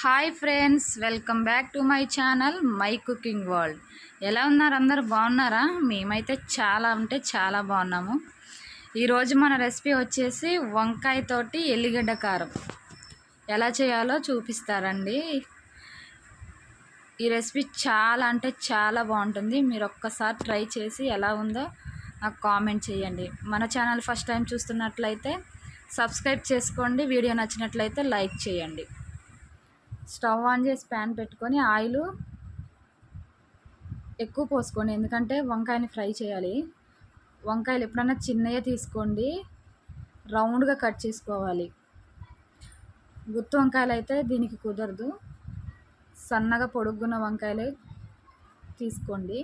Hi friends, welcome back to my channel my cooking world. ఎలా ఉన్నారు? అందరూ బాగున్నారా? మేమైతే చాలా అంటే చాలా బాగున్నాము. ఈరోజు మన రెసిపీ వచ్చేసి వంకాయతోటి ఎల్లిగడ్డ కారం ఎలా చేయాలో చూపిస్తారండి. ఈ రెసిపీ చాలా అంటే చాలా బాగుంటుంది. మీరు ఒక్కసారి ట్రై చేసి ఎలా ఉందో నాకు కామెంట్ చేయండి. మన ఛానల్ ఫస్ట్ టైం చూస్తున్నట్లయితే సబ్స్క్రైబ్ చేసుకోండి. వీడియో నచ్చినట్లయితే లైక్ చేయండి. స్టవ్ ఆన్ చేసి ప్యాన్ పెట్టుకొని ఆయిల్ ఎక్కువ పోసుకోండి, ఎందుకంటే వంకాయని ఫ్రై చేయాలి. వంకాయలు ఎప్పుడన్నా చిన్నగా తీసుకోండి, రౌండ్గా కట్ చేసుకోవాలి. గుత్తి వంకాయలు అయితే దీనికి కుదరదు, సన్నగా పొడుగున్న వంకాయలు తీసుకోండి.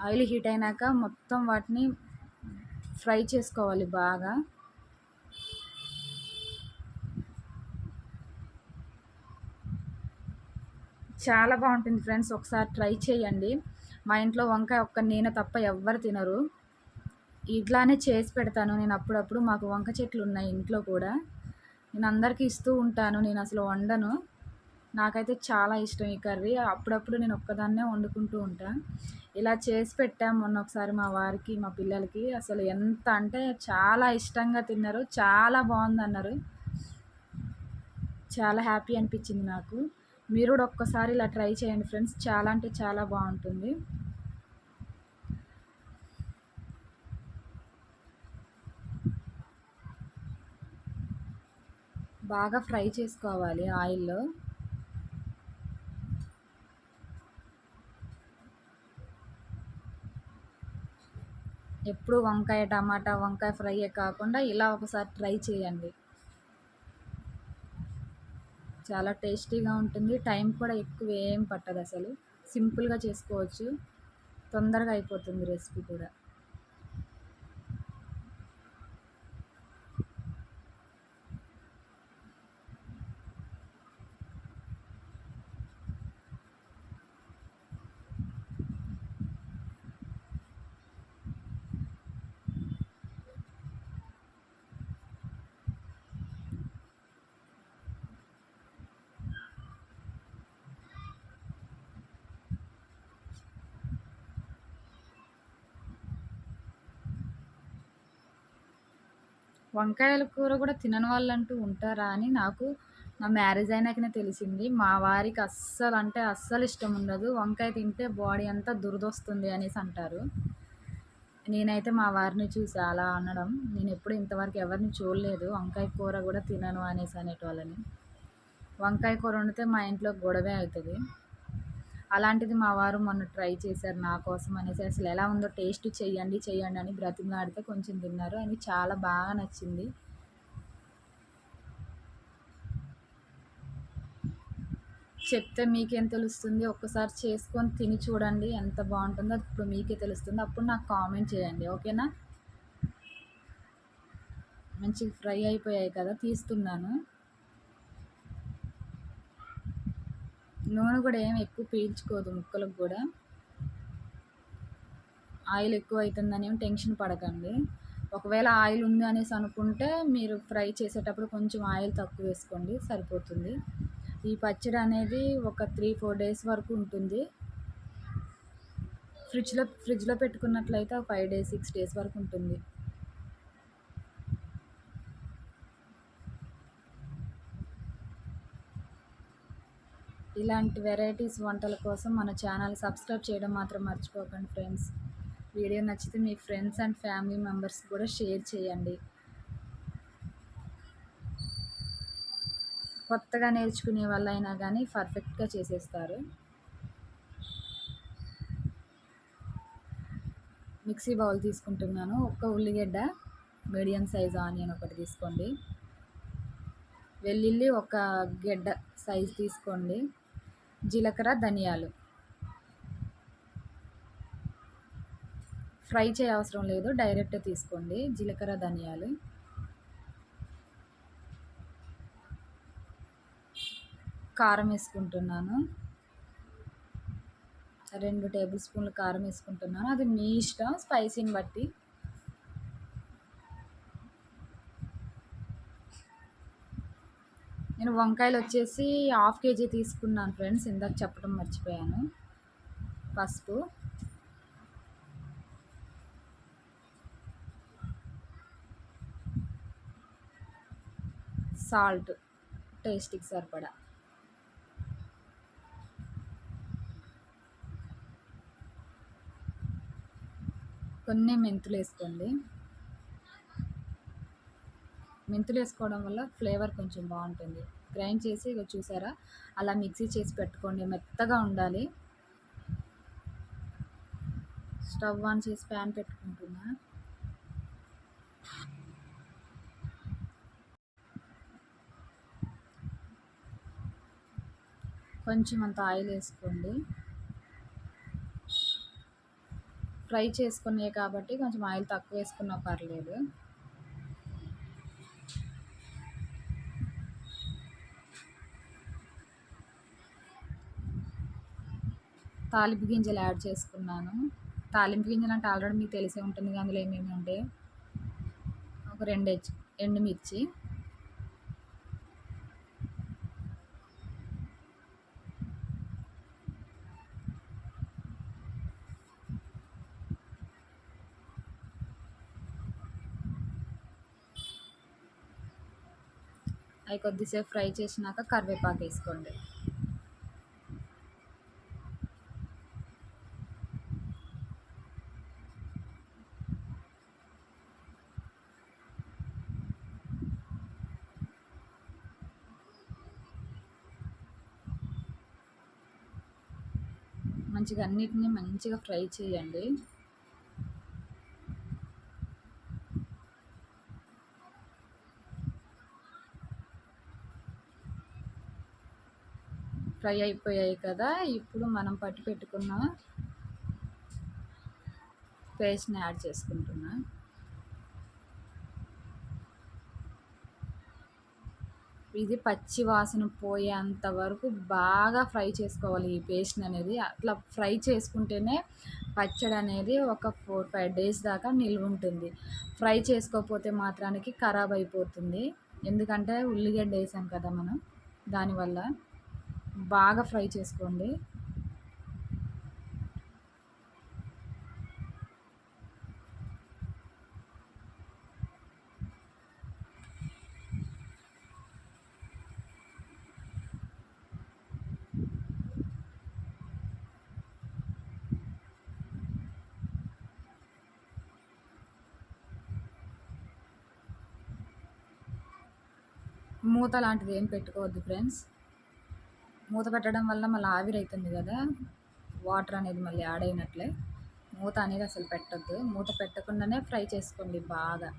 ఆయిల్ హీట్ అయినాక మొత్తం వాటిని ఫ్రై చేసుకోవాలి బాగా. చాలా బాగుంటుంది ఫ్రెండ్స్, ఒకసారి ట్రై చేయండి. మా ఇంట్లో వంకాయ ఒక్క నేను తప్ప ఎవ్వరు తినరు. ఇట్లానే చేసి పెడతాను నేను అప్పుడప్పుడు. మాకు వంక చెట్లు ఉన్నాయి ఇంట్లో కూడా, నేను అందరికీ ఇస్తూ ఉంటాను. నేను అసలు వండను, నాకైతే చాలా ఇష్టం ఈ కర్రీ. అప్పుడప్పుడు నేను ఒక్కదాన్నే వండుకుంటూ ఉంటాను. ఇలా చేసి పెట్టాము మొన్న ఒకసారి మా వారికి, మా పిల్లలకి. అసలు ఎంత అంటే చాలా ఇష్టంగా తిన్నారు, చాలా బాగుంది అన్నారు. చాలా హ్యాపీ అనిపించింది నాకు. మీరు కూడా ఒక్కసారి ఇలా ట్రై చేయండి ఫ్రెండ్స్, చాలా అంటే చాలా బాగుంటుంది. బాగా ఫ్రై చేసుకోవాలి ఆయిల్లో. ఎప్పుడు వంకాయ టమాటా వంకాయ ఫ్రైయే కాకుండా ఇలా ఒకసారి ట్రై చేయండి. చాలా టేస్టీగా ఉంటుంది. టైం కూడా ఎక్కువ ఏం పట్టదు, అసలు సింపుల్గా చేసుకోవచ్చు, తొందరగా అయిపోతుంది రెసిపీ కూడా. వంకాయల కూర కూడా తినని వాళ్ళంటూ ఉంటారా అని నాకు నా మ్యారేజ్ అయినాకనే తెలిసింది. మా వారికి అస్సలు అంటే అస్సలు ఇష్టం ఉండదు, వంకాయ తింటే బాడీ అంతా దురదొస్తుంది అనేసి అంటారు. నేనైతే మా వారిని చూసి అలా అనడం, నేను ఎప్పుడు ఇంతవరకు ఎవరిని చూడలేదు వంకాయ కూర కూడా తినను అనేసి అనేటోళ్ళని. వంకాయ కూర వండితే మా ఇంట్లో గొడవే అవుతుంది. అలాంటిది మా వారు మొన్న ట్రై చేశారు నా కోసం అనేసి. అసలు ఎలా ఉందో టేస్ట్ చెయ్యండి చెయ్యండి అని బ్రతిమలాడితే కొంచెం తిన్నారు, అని చాలా బాగా నచ్చింది. చెప్తే మీకేం తెలుస్తుంది? ఒక్కసారి చేసుకొని తిని చూడండి, ఎంత బాగుంటుందో ఇప్పుడు మీకే తెలుస్తుంది. అప్పుడు నాకు కామెంట్ చేయండి, ఓకేనా? మంచిగా ఫ్రై అయిపోయాయి కదా, తీస్తున్నాను. నూనె కూడా ఏం ఎక్కువ పీల్చుకోదు ముక్కలకు కూడా. ఆయిల్ ఎక్కువ అవుతుందని ఏం టెన్షన్ పడకండి. ఒకవేళ ఆయిల్ ఉంది అనేసి అనుకుంటే మీరు ఫ్రై చేసేటప్పుడు కొంచెం ఆయిల్ తక్కువ వేసుకోండి, సరిపోతుంది. ఈ పచ్చడి అనేది ఒక 3-4 డేస్ వరకు ఉంటుంది. ఫ్రిడ్జ్లో పెట్టుకున్నట్లయితే ఒక 5 డేస్ 6 డేస్ వరకు ఉంటుంది. ఇలాంటి వెరైటీస్ వంటల కోసం మన ఛానల్ సబ్స్క్రైబ్ చేయడం మాత్రం మర్చిపోకండి ఫ్రెండ్స్. వీడియో నచ్చితే మీ ఫ్రెండ్స్ అండ్ ఫ్యామిలీ మెంబర్స్ కూడా షేర్ చేయండి. కొత్తగా నేర్చుకునే వాళ్ళైనా కానీ పర్ఫెక్ట్గా చేసేస్తారు. మిక్సీ బౌల్ తీసుకుంటున్నాను. ఒక్క ఉల్లిగడ్డ, మీడియం సైజ్ ఆనియన్ ఒకటి తీసుకోండి. వెల్లుల్లి ఒక గడ్డ సైజ్ తీసుకోండి. జీలకర్ర, ధనియాలు. ఫ్రై చేయ అవసరం లేదు, డైరెక్ట్ తీసుకోండి జీలకర్ర ధనియాలు. కారం వేసుకుంటున్నాను, 2 టేబుల్ స్పూన్లు కారం వేసుకుంటున్నాను. అది మీ ఇష్టం, స్పైసీని బట్టి. నేను వంకాయలు వచ్చేసి హాఫ్ కేజీ తీసుకున్నాను ఫ్రెండ్స్, ఇందాక చెప్పడం మర్చిపోయాను. పసుపు, సాల్ట్ టేస్ట్కి సరిపడా, కొన్ని మెంతులు వేసుకోండి. మెంతులు వేసుకోవడం వల్ల ఫ్లేవర్ కొంచెం బాగుంటుంది. గ్రైండ్ చేసి ఇక చూసారా అలా మిక్సీ చేసి పెట్టుకోండి, మెత్తగా ఉండాలి. స్టవ్ ఆన్ చేసి ప్యాన్ పెట్టుకుంటున్నా. కొంచెం అంత ఆయిల్ వేసుకోండి. ఫ్రై చేసుకునే కాబట్టి కొంచెం ఆయిల్ తక్కువ వేసుకున్నా పర్లేదు. తాలింపు గింజలు యాడ్ చేసుకున్నాను. తాలింపు గింజలు అంటే ఆల్రెడీ మీకు తెలిసే ఉంటుంది, అందులో ఏమేమి ఉంటాయి. ఒక 2 ఎండుమిర్చి, అవి కొద్దిసేపు ఫ్రై చేసినాక కరివేపాకు వేసుకోండి. మంచిగా అన్నిటిని మంచిగా ఫ్రై చేయండి. ఫ్రై అయిపోయాయి కదా, ఇప్పుడు మనం పట్టి పెట్టుకున్న పేస్ట్ని యాడ్ చేసుకుంటున్నా. ఇది పచ్చి వాసన పోయేంత వరకు బాగా ఫ్రై చేసుకోవాలి ఈ పేస్ట్ అనేది. అట్లా ఫ్రై చేసుకుంటేనే పచ్చడి అనేది ఒక 4-5 డేస్ దాకా నిల్వ ఉంటుంది. ఫ్రై చేసుకోకపోతే మాత్రానికి ఖరాబ్ అయిపోతుంది, ఎందుకంటే ఉల్లిగడ్డ వేసాం కదా మనం, దానివల్ల. బాగా ఫ్రై చేసుకోండి. మూత లాంటిది ఏం పెట్టుకోవద్దు ఫ్రెండ్స్. మూత పెట్టడం వల్ల మళ్ళీ ఆవిరి అవుతుంది కదా, వాటర్ అనేది మళ్ళీ యాడ్ అయినట్లే. మూత అనేది అసలు పెట్టద్దు. మూత పెట్టకుండానే ఫ్రై చేసుకోండి బాగా.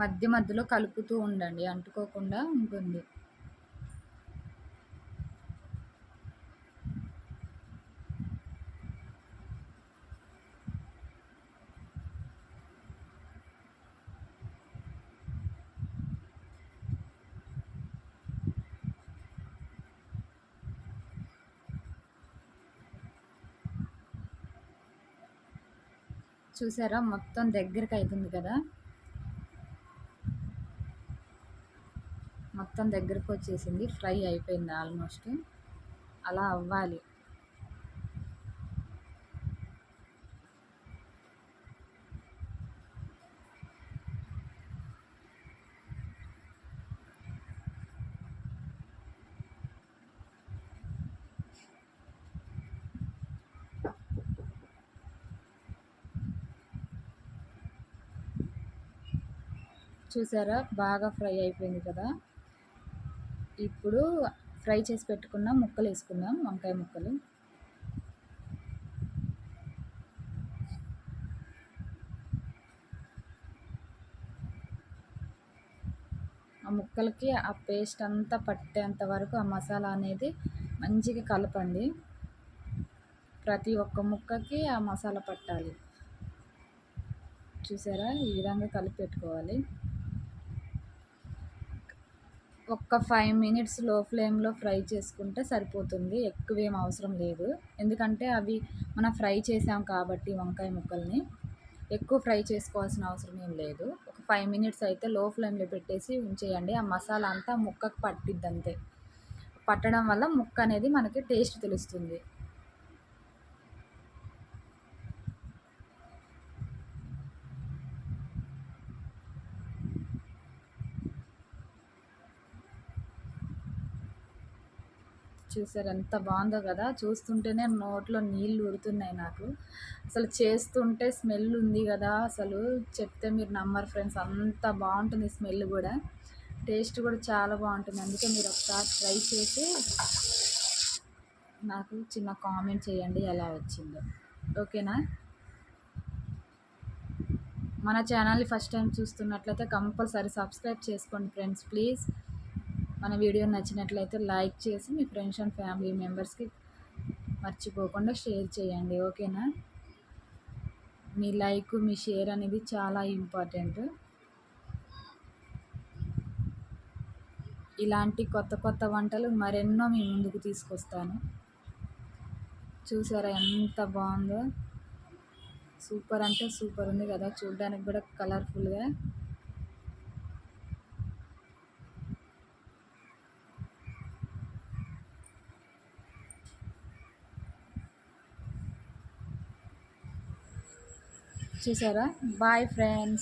మధ్య మధ్యలో కలుపుతూ ఉండండి, అంటుకోకుండా ఉంటుంది. చూసారా మొత్తం దగ్గరికి అవుతుంది కదా, మొత్తం దగ్గరకు వచ్చేసింది, ఫ్రై అయిపోయింది ఆల్మోస్ట్. అలా అవ్వాలి. చూసారా బాగా ఫ్రై అయిపోయింది కదా. ఇప్పుడు ఫ్రై చేసి పెట్టుకున్న ముక్కలు వేసుకుందాం, వంకాయ ముక్కలు. ఆ ముక్కలకి ఆ పేస్ట్ అంతా పట్టేంత వరకు ఆ మసాలా అనేది మంచిగా కలపండి. ప్రతి ఒక్క ముక్కకి ఆ మసాలా పట్టాలి. చూసారా ఈ విధంగా కలిపి పెట్టుకోవాలి. ఒక్క 5 మినిట్స్ లో ఫ్లేమ్లో ఫ్రై చేసుకుంటే సరిపోతుంది. ఎక్కువేం అవసరం లేదు. ఎందుకంటే అవి మనం ఫ్రై చేసాం కాబట్టి వంకాయ ముక్కల్ని ఎక్కువ ఫ్రై చేసుకోవాల్సిన అవసరం ఏం లేదు. ఒక 5 మినిట్స్ అయితే లో ఫ్లేమ్లో పెట్టేసి ఉంచేయండి. ఆ మసాలా అంతా ముక్కకు పట్టిద్ది అంతే. పట్టడం వల్ల ముక్క అనేది మనకి టేస్ట్ తెలుస్తుంది. చూసారు ఎంత బాగుందో కదా, చూస్తుంటేనే నోట్లో నీళ్ళు ఊరుతున్నాయి నాకు. అసలు చేస్తుంటే స్మెల్ ఉంది కదా, అసలు చెప్తే మీరు నమ్మరు ఫ్రెండ్స్, అంత బాగుంటుంది స్మెల్ కూడా. టేస్ట్ కూడా చాలా బాగుంటుంది. అందుకే మీరు ఒకసారి ట్రై చేసి నాకు చిన్న కామెంట్ చేయండి ఎలా వచ్చిందో. ఓకేనా? మన ఛానల్ని ఫస్ట్ టైం చూస్తున్నట్లయితే కంపల్సరీ సబ్స్క్రైబ్ చేసుకోండి ఫ్రెండ్స్ ప్లీజ్. మన వీడియో నచ్చినట్లయితే లైక్ చేసి మీ ఫ్రెండ్స్ అండ్ ఫ్యామిలీ మెంబర్స్కి మర్చిపోకుండా షేర్ చేయండి. ఓకేనా? మీ లైక్ మీ షేర్ అనేది చాలా ఇంపార్టెంట్. ఇలాంటి కొత్త కొత్త వంటలు మరెన్నో మీ ముందుకు తీసుకొస్తాను. చూసారా ఎంత బాగుందో, సూపర్ అంటే సూపర్ ఉంది కదా, చూడడానికి కూడా కలర్ఫుల్గా. చూసారా? Bye friends.